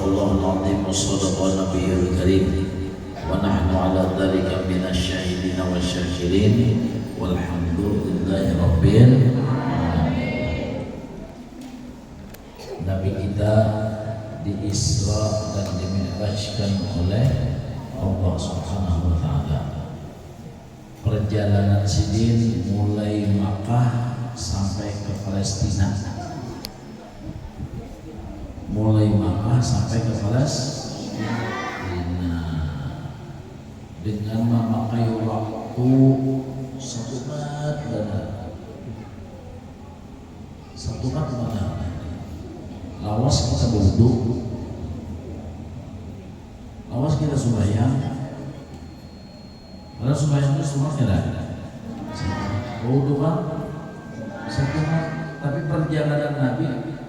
sadaqallahul azim wa sadaqan nabiyul karim wa nahnu ala dzalika minasyahidin wasyakirin walhamdulillahi rabbil alamin. Nabi kita di-Isra dan di-Mi'rajkan oleh Allah Subhanahu wa taala. Perjalanan Sidin mulai Makkah sampai ke Palestina. Mulai Makkah sampai ke Palestina dengan memakai waktu 1 bulan. Lawas kita berwudu, lawas kita sembahyang. Kalau sembahyang itu semua tidak ada. Wudu kan 1 bulan, tapi perjalanan Nabi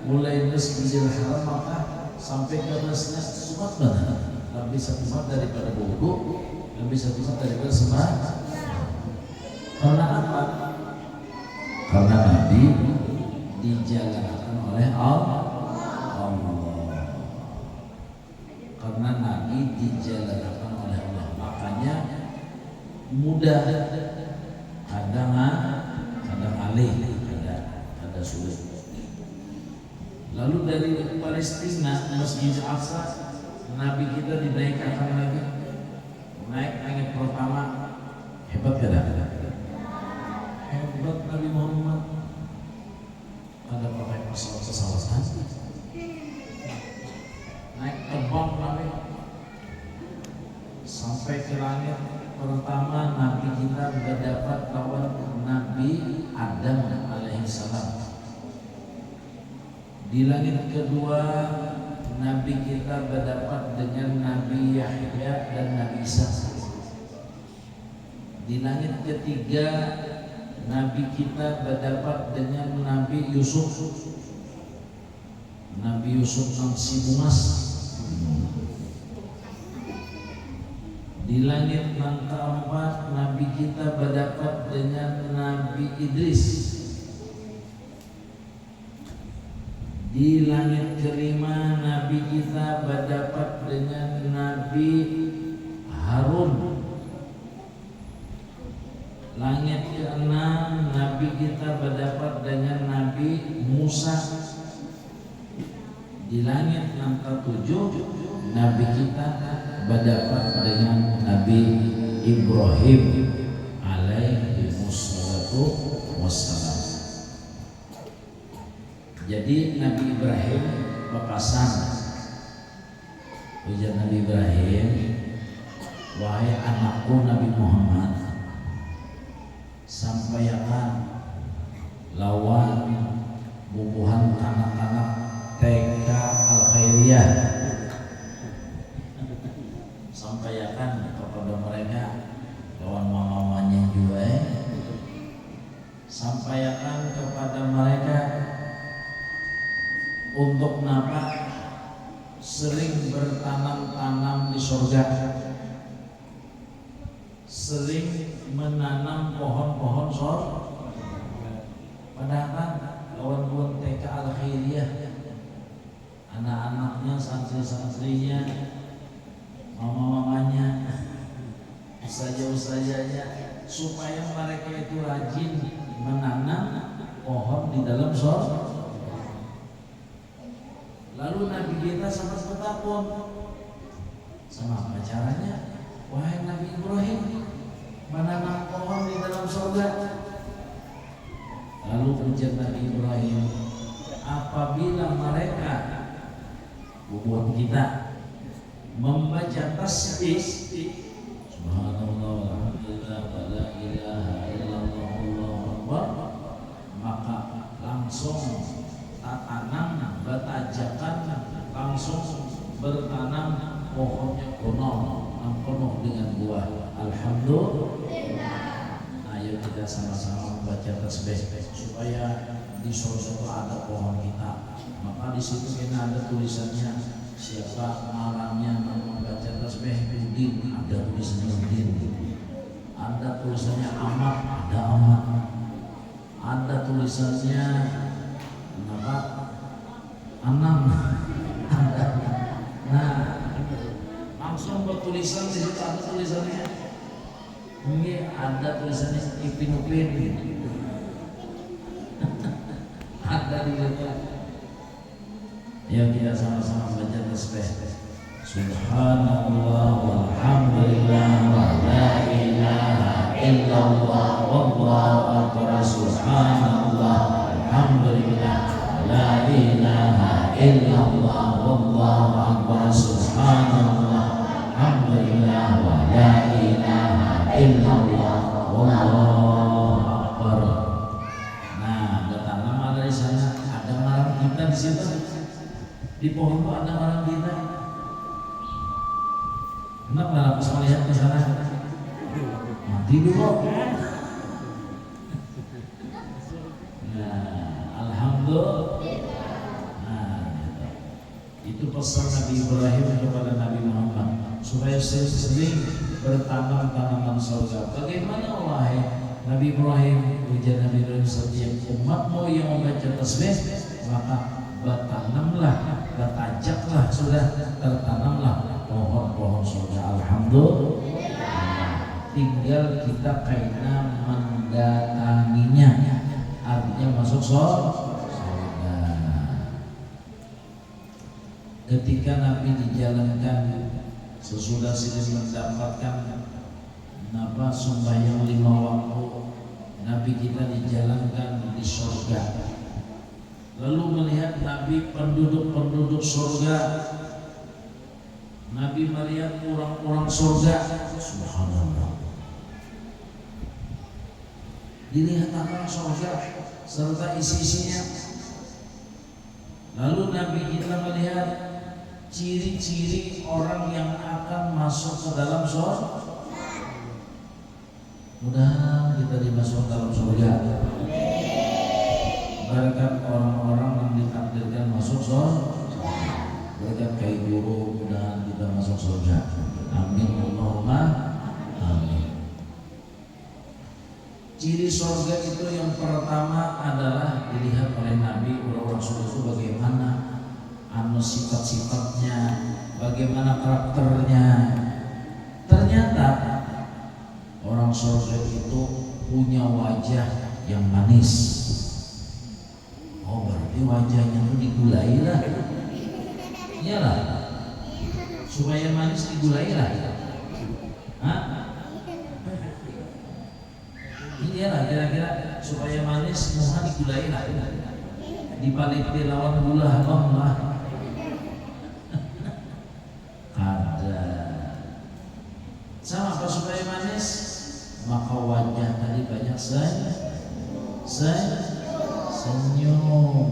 mulai Masjidil Haram Makkah sampai ke Madinah Sumat mana? Lebih 1 bulan daripada wudu, lebih 1 bulan daripada sembahyang. Karena apa? Karena Nabi dijalankan oleh Allah. Karena Nabi dijalankan oleh Allah, makanya mudah, kadang alih, kadang sulit. Lalu dari Palestina Masjid Al-Aqsa, Nabi kita dinaikkan lagi, naik langit pertama. Hebat tidak? Hebat Nabi Muhammad. Ada pakai pesawat naik terbang Nabi sampai ke langit pertama. Nabi kita berdapat lawan Nabi Adam alaihissalam. Di langit kedua Nabi kita berdapat dengan Nabi Yahya dan Nabi Isa. Di langit ketiga Nabi kita berdapat dengan Nabi Yusuf. Nabi Yusuf yang si bungas. Di langit yang keempat Nabi kita berdapat dengan Nabi Idris. Di langit kelima Nabi kita berdapat dengan Nabi Harun. Langit keenam Nabi kita berdapat dengan Nabi Musa. Di langit yang ketujuh Nabi kita berdapat dengan Nabi Ibrahim alaihi wassalam. Jadi Nabi Ibrahim berpesan, ujar Nabi Ibrahim, wahai anakku Nabi Muhammad, sampaikan lawan bubuhan anak-anak TK Al-Khairiyah, sampaikan kepada mereka lawan mamanya juga, sampaikan kepada mereka untuk napa sering bertanam-tanam di surga, sering menanam pohon-pohon surga. Padahal lawan TK Al-Khairiyah, anak-anaknya, santri-santrinya, mama-mamanya, usaha-usahanya, supaya mereka itu rajin menanam pohon di dalam surga. Lalu Nabi kita sangat bertakwa, sama apa caranya? Wahai Nabi Ibrahim, menanam pohon di dalam surga. Lalu ujar Nabi Ibrahim, apabila mereka buat kita membaca tasbih subhanallah walhamdulillah wala ilaha illallah wallahu akbar, maka langsung tanam batajakan, langsung bertanam pohonnya penuh dengan buah. Alhamdulillah. Ayo kita sama-sama membaca tasbih supaya di sosok ada pohon kita. Maka di situ kita ada tulisannya siapa malamnya membaca tasbih Udin, ada tulisannya Udin. Ada tulisannya Ahmad, ada Ahmad. Ada tulisannya apa? Anam, ada langsung buat tulisan di situ, ada tulisannya. Mungkin ada tulisannya Ipin Upin. Ada di situ. Ayo kita sama-sama baca tasbih. Subhanallah walhamdulillah wa la ilaha illallah wallahu akbar. Subhanallah walhamdulillah wa la ilaha illallah wallahu akbar. Subhanallah walhamdulillah wa la ilaha illallah wallahu akbar. Nah, ada tanam ada di sana, ada marang kita di situ. Di pohon itu ada marang kita. Kenapa nggak pas melihat ke sana? Mati dulu. Nah, alhamdulillah. Nah, itu pesan Nabi Ibrahim kepada Nabi Muhammad supaya sering bertanam tanaman surga. Bagaimana wahai Nabi Ibrahim, ujar Nabi Ibrahim, setiap umatmu yang membaca tasbih maka bertanamlah, bertajaklah, sudah tertanamlah pohon-pohon surga. Alhamdulillah. Tinggal kita kaina mendatanginya, artinya masuk surga. Ketika Nabi dijalankan sesudah sini mendapatkan sembahyang 5 waktu, Nabi kita dijalankan di surga. Lalu melihat Nabi penduduk-penduduk surga, Nabi melihat orang-orang surga. Subhanallah. Dilihat orang surga serta isi-isinya. Lalu Nabi kita melihat ciri-ciri orang yang akan masuk ke dalam surga. Mudah-mudahan kita dimasukkan dalam surga. Berkat orang-orang yang ditakdirkan masuk surga. Berkat kayak guru, mudah-mudahan kita masuk surga. Amin Allahumma amin. Ciri surga itu yang pertama adalah dilihat oleh Nabi orang-orang surga itu bagaimana sifat-sifatnya, bagaimana karakternya. Ternyata orang surga itu punya wajah yang manis. Oh, berarti wajahnya itu digulai lah. Iyalah, supaya manis digulai lah. Hah? Iyalah, kira-kira supaya manis muha digulai lah. Dibalik lawan gula abang lah. Ada. Sama apa supaya manis? Maka wajah tadi banyak senyum.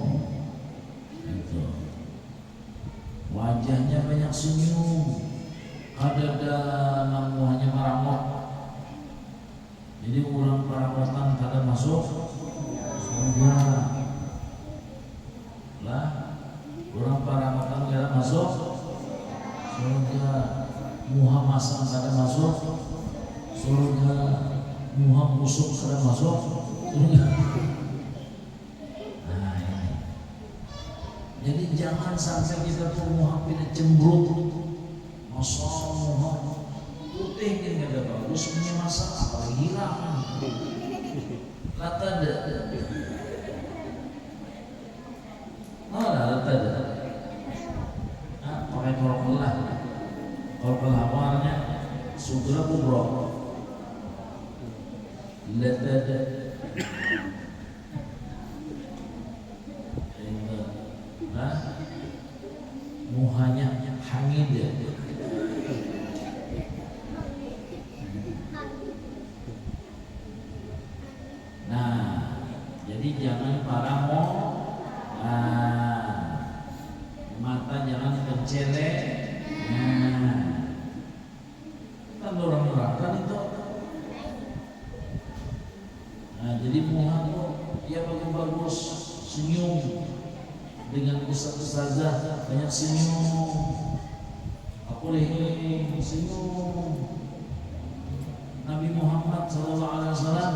Itu. Wajahnya banyak senyum. Ada namuhnya maramot. Jadi orang perabotan kada masuk surga. Lah, orang perabotan kada masuk surga. Muha masang kada masuk surga. Muha busuk kada masuk surga. Jadi jangan sampai kita tuh muha pilih cemberut, masang muha putih kan gak ada bagus, punya masang apalagi hilang. Lata ada, lata ada. Pakai korpelah warnanya sudah kubro. Lata ada. Muhanya hangid ya. Nah, jadi jangan paramo, mata jangan tercelek. Kan orang neraka itu. Nah, jadi muha itu ya bagus senyum. Dengan ustazah banyak senyum. Aku lihat senyum. Nabi Muhammad SAW,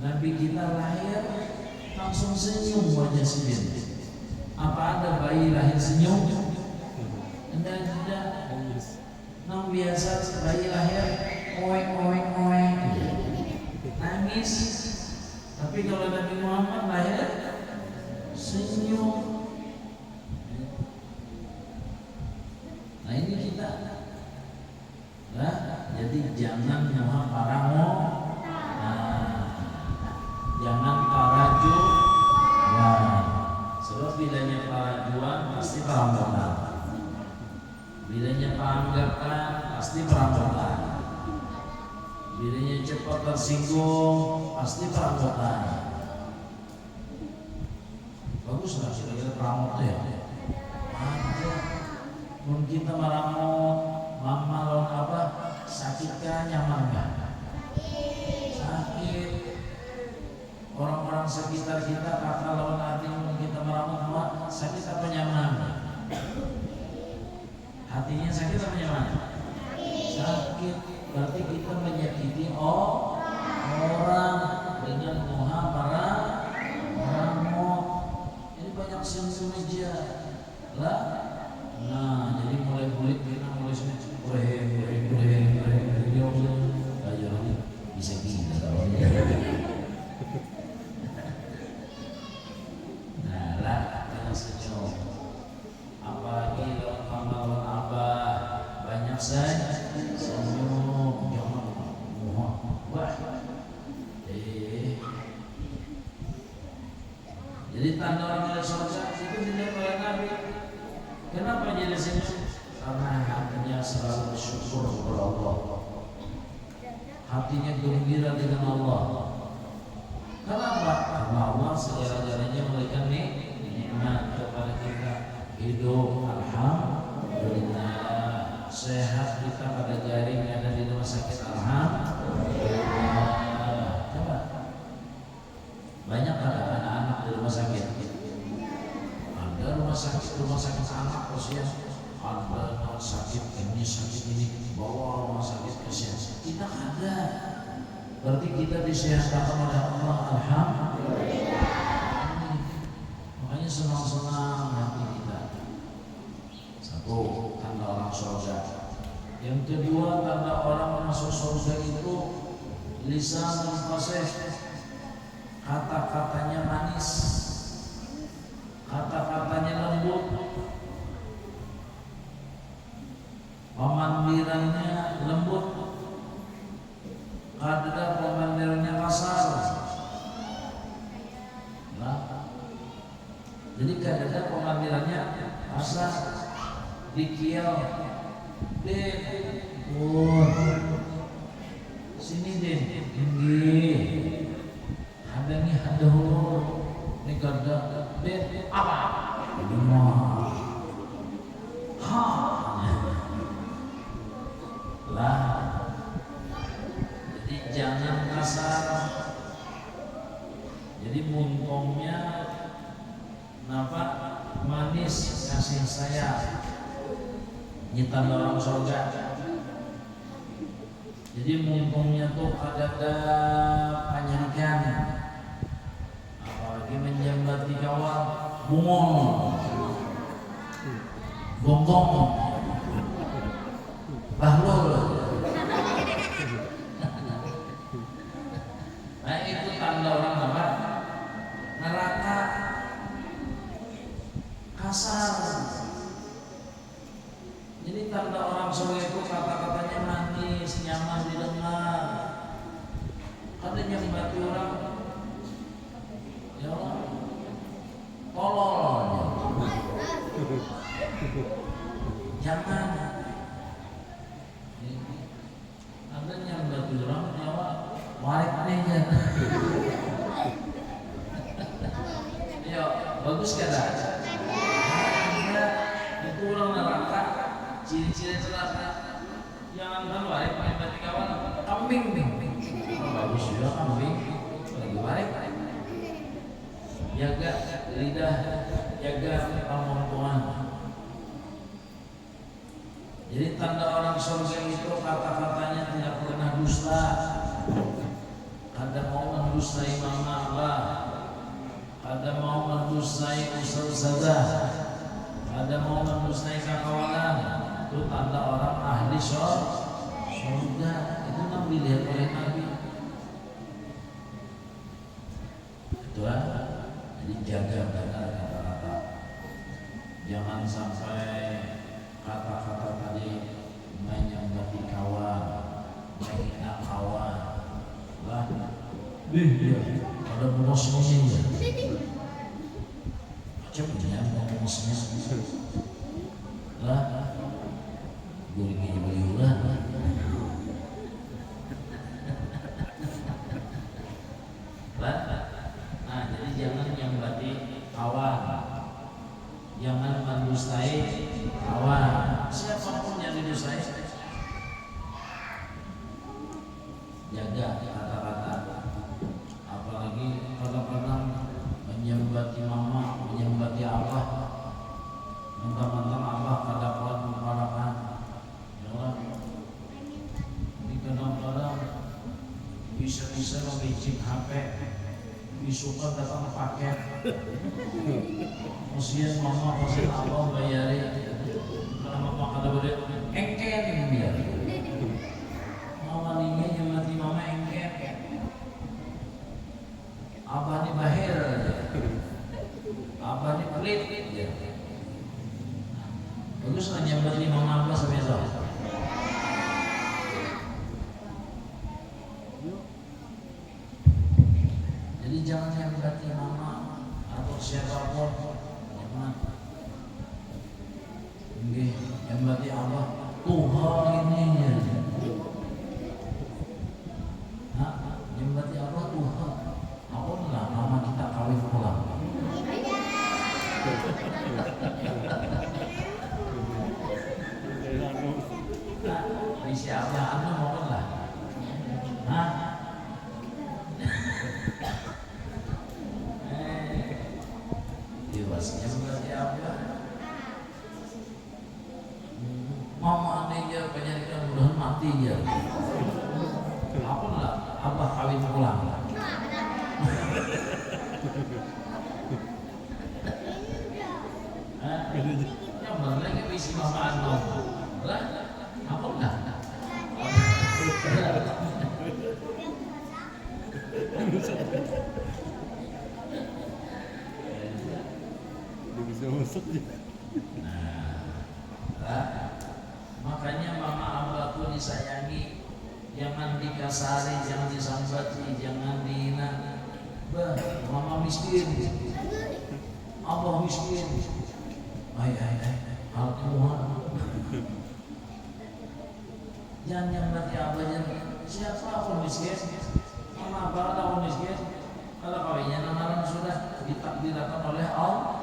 Nabi kita lahir langsung senyum wajah senyum. Apa ada bayi lahir senyum? Tidak. biasa bayi lahir oeng oeng oeng nangis, tapi kalau Nabi Muhammad lahir senyum. Nah ini kita lah, jadi jangan muha paramo, jangan taraju. Wah, sebab bilanya parajuan pasti perampokan, bilanya peranggapan pasti perampokan, bilanya cepat tersinggung pasti perampokan. Bagus nggak sih kita perampok ya? Ada. Mun kita meramok, mama lawan apa? Sakitkah, nyaman nggak? Sakit. Orang-orang sekitar kita, kakak lawan adik, mun kita meramok, mama sakit apa nyaman? Hatinya sakit apa nyaman? Sakit. Berarti kita menyakiti orang dengan muha meramok. Ini banyak senyum aja lah. Nah, jadi mulai kita mulai sini aja bisa gini kalau nah lah kita senyum, apalagi lawan mama lawan abah banyak saja senyum, jangan wah jadi tanda orang dari surga itu tidak oleh Nabi. Kenapa jadi senyum? Karena hatinya selalu bersyukur kepada Allah, hatinya gembira dengan Allah. Kenapa? Karena Allah segala-galanya memberikan nikmat kepada kita. Hidup, alhamdulillah. Sehat kita pada garing ada di rumah sakit, alhamdulillah. Coba banyak ada anak-anak di rumah sakit. Ada rumah sakit anak kasihan, ada sakit ini bawa rumah sakit kasihan. Kita ada, berarti kita disehatkan oleh Allah, alhamdulillah. Makanya senang-senang hati kita. Satu, tanda orang surga. Yang kedua, tanda orang masuk surga itu lisan fasih, kata-katanya manis, kata-katanya lembut, pemandirannya lembut, ada pemandirannya kasar. Nah, jadi kadang-kadang pemandirannya kasar, dikial, sini deh, tinggi, ada nih ada huruf, ini kada apa? Ha lah. Jadi jangan kasar. Jadi muntongnya napa manis, kasih sayang, nyitan orang surga. Jadi muntongnya tuh ada penyelidikan, apalagi menjambati kawan, bungong, gonggong, bahlul. Nah itu tanda orang apa? Neraka, kasar. Jadi tanda orang surga itu kata-katanya manis, nyaman didengar. Ada yang batu orang, ya Allah, tolol. Jangan. Ada yang batu orang, ya Allah, warik aja. Ya bagus kada? Itu orang neraka. Ciri-ciri celaka jangan kan warik berarti kawan kambing bagus juga kambing lagi warik jaga lidah, jaga pemompongan. Jadi tanda orang surga itu kata-katanya tidak pernah dusta, kada mau mendustai mama Allah, kada mau mendustai ustazah, ada mau mendustai kawanan. Itu tanda orang ahli surga. sampai kata-kata tadi menyambati kawan, menghina kawan, lah, dia ada bosnya ya. Macam dia bosnya, lah, gurih beliuran. Nah, jadi jangan menyambati kawan, jangan mendustai kawan. Siapapun yang didustai, jaga kata-kata. Apalagi kadang-kadang menyambati mama, menyambati abah, mentang-mentang abah kadakuan memparakan. Ini kadang-kadang bisa-bisa memicik HP, isukan datang paket. Usian mama, usian abah bayarin. Kalau mama kada boleh engken dia. Mama ningnya nyamati mama engken. Abah ni bahir, abah ni pelit dia. Bagus lah nyamati mama abah sebesar. Jadi jangan nyambati mama atau siapapun, jangan. Nyambati abah, Tuhan ini ya. Nyambati abah Tuhan. Apa lah nama kita kawin pulang. Bisa apa anu mau lah. Dewasnya berarti apa? Mama anehnya penyarikan mudahan mati ya. Apa lah? Abah kawin pulang. Yang benar lagi visi mama anu. Lah, apa lah? Bisa masuk ya. Makanya mama abahku disayangi, jangan dikasari, jangan disambati, jangan dihina. Bah, mama miskin, abah miskin. Hai, Al-Tuhan. Jangan nyambati abah, jangan. Siapa pun miskin, mama abah tahu miskin. Kalau kawinnya namaran sudah ditakdirkan oleh Allah.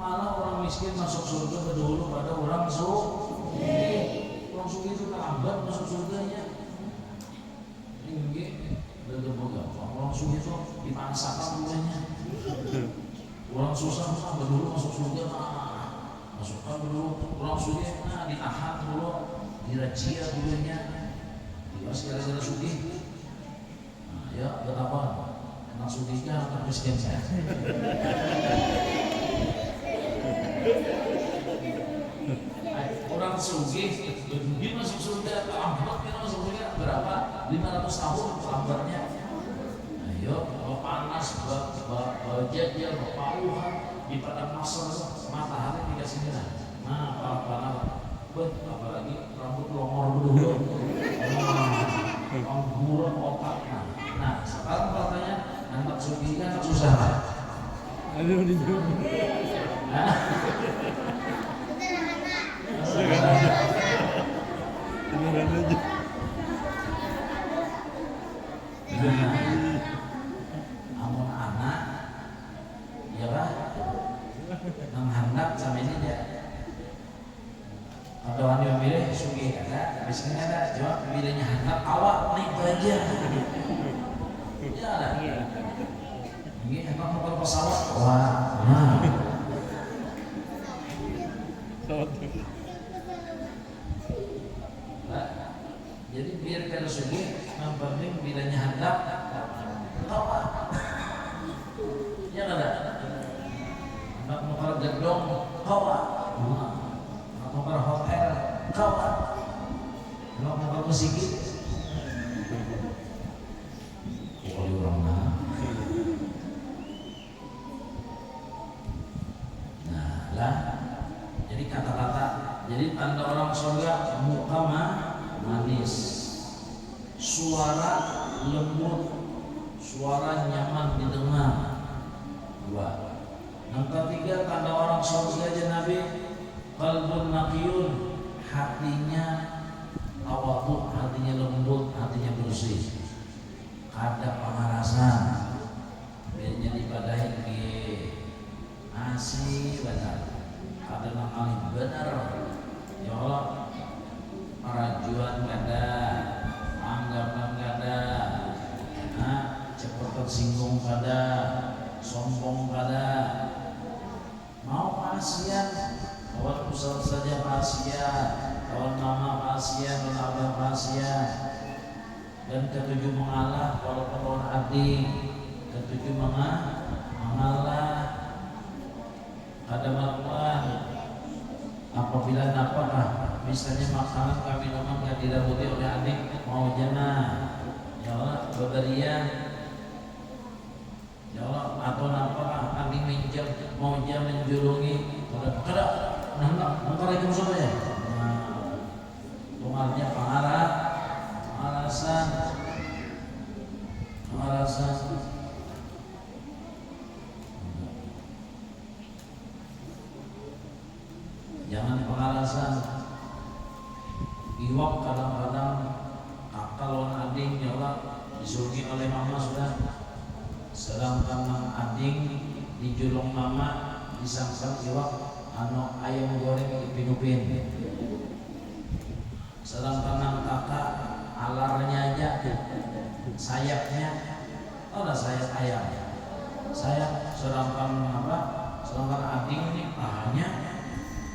Malah orang miskin masuk surga dahulu pada orang sugih. Orang sugih itu terlambat masuk surganya. Ini orang sugih itu dipaksakan dulunya. Orang susah dulu masuk surga, masukkan dulu. Orang sugih ditahan dulu, dirajia dulunya. Dia segala-gala sugih. Ya, betapa anak sugihnya anak miskin saya. Orang sugih, dia masuk surga terlambat, kita masuk surga berapa? 500 tahun terlambatnya. Ayo, panas, jajal, pauhan di padang masar, matahari dikasih merah. Nah, panas, apalagi rambut longor dulu, buron otaknya. Nah, sekarang katanya anak sugih kan anak susah. Aduh, Amun anak, ya lah, menghandap sama ini dia. Ada orang yang milih sugih ada, biasanya ada jawab milihnya handap awak naik aja. Ya lah, ini emang motor pesawat, wah, jadi biar kalau sugih, yang penting bilanya handap, awak. Ya kan ada, nak motor gedong, awak. Motor hotel, kawan. Kalau motor musikit, oleh orang nah. Jadi kata-kata, jadi tanda orang surga muka manis, suara lembut, suara nyaman didengar. Dua. Yang ketiga tanda orang surga aja Nabi, qalbun naqiyun, hatinya tawadhu, hatinya lembut, hatinya bersih, kada pemarasan, biarnya dibadahin ke asih benar, kada nakali benar. Ya Allah, parajuan kada, anggapan kada, cepat tersinggung kada, sombong kada, mau pasien, kawan usaha saja pasien, kawan mama pasien, kawan abah pasien. Dan ketujuh mengalah walaupun kawan adik, ketujuh mengalah kada melakukan apabila apakah misalnya makanan kami minuman yang didabuti oleh adik mau jana, ya Allah beberian, ya Allah atau apakah adik minjam mau jam menjulungi kada nangkar itu maksudnya. Tungarnya pengarasan. Jangan pengalasan. Iwak kadang-kadang kakak lawan ading ya Allah disuruhi oleh mama sudah. Sedangkan ading dijulung mama disangkal iwak ayam goreng ipin-upin. Sedangkan kakak alarnya aja sayapnya, tahu dah sayap ayam. Sayap sedangkan ading ini pahanya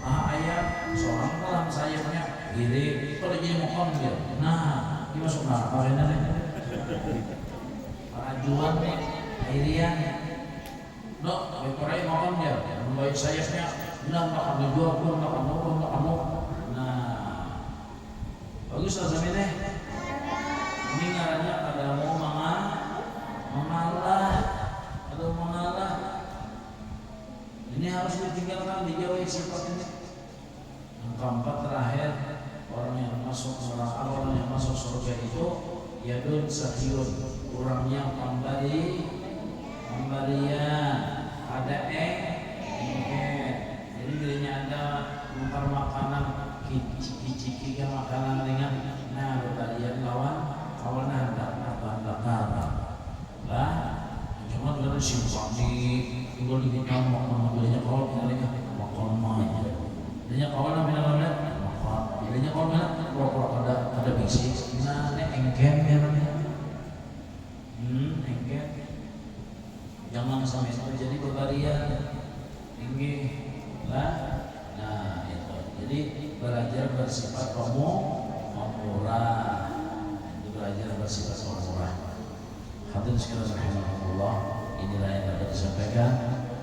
ayam, seorang dalam sayapnya gini, kalau jadi mokon dia. Nah, ini masuk apa ini nih? Parajuan nih, airian. Dok, bekorai mokon dia. Membaik sayapnya, bilang tak kamu jual pun, tak kamu. Nah, bagus lah sampai deh. Ini ngarannya ada mau mengalah. Ini harus ditinggalkan, dijauhi sifat ini. Yang keempat terakhir, orang yang masuk neraka, orang yang masuk surga itu yadun sahyun, orangnya pemberian, ada jadi dirinya ada mentar makanan kicik makanan ringan, nah berbarian kawan ada lah, cuma dengan simpati tinggal di kita makan belinya kawan tinggalnya makan aja. Belinya kawan namanya makan. Belinya kawan mana? Pura-pura ada bisik. Nah, ini engken ya namanya. Engken. Jangan sampai terjadi berbarian tinggi lah. Nah itu. Jadi belajar bersifat pemurah. Itu belajar bersifat pemurah. Hadirin sekalian rahimakumullah. Inilah yang dapat disampaikan.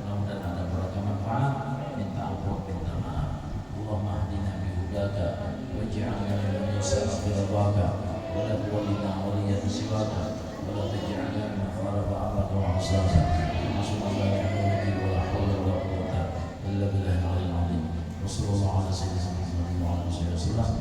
Mudah-mudahan ada beragam manfaat. Minta ampun, minta maaf. Allahumma hdina bihudaka waj'alna mimman yusarru fi ridwaka wa la tuwallina waliyan siwaka wa la taj'alna min khalafa amraka wa asaka. Subhanallah wa la hawla wa la quwwata illa billahil aliyyil azim. Wassallallahu ala sayyidina Muhammad wa ala alihi wasallam.